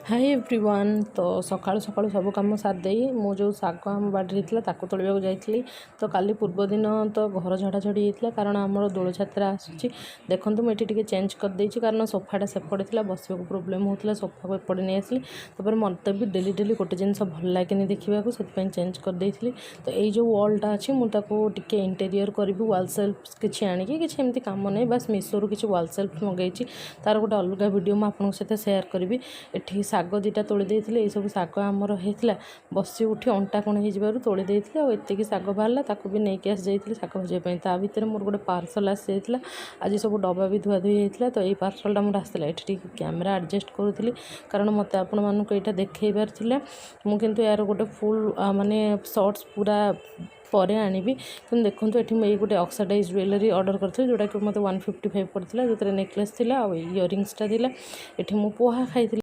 Hi everyone. तो सकाळु सकाळु सब कम सारदे मु जो शाग आम बाड़ी ताकू तोड़ा जाइली। तो काली पूर्व दिन तो घर झड़ा झड़ी होता कारण आमर दोल छात्रा आसूँ। देखो मुझे चेंज करदे कारण सोफाटा सेपटे था बस प्रोब्लेम होता सोफा को एपटे नहीं आसली। तापर मत भी डेली डेली गोटे जिनस भल लगे देखा से चेंज करदे। तो ये वॉलटा अच्छी मुझे इंटेरियर करी वाल सेल्फ किसी आणिकी किसी कम नहीं बस मीशो किसी वाल सेल्फ मंगई तार गोटे अलग वीडियो मुझे सेयार करी। एठी शाग दीटा तोड़ी देते ये सब शाग आमर होता बसी उठी अंटा कण हो तोड़ी देते आती शाग बाहर ताको भी नहीं आसी जाइए शाग भाजवाई ता भर मोर गोटे पार्सल आसी जाता। आज सब डब्बा भी धुआ धुई होता। तो ये पार्सलटा मोर आसला ये कैमेरा एडजस्ट करूँ कारण मत आपण मानक यहाँ देखबार मुझे यार गोटे फुल माने शॉर्ट्स पूरा पर आनी कि देखो ये गोटे ऑक्सीडाइज ज्वेलरी ऑर्डर करी जोटा कि मतलब 155 पड़ता जो नेकलेस थी इयरिंग्सटा थी। ये मु पोहा खाई।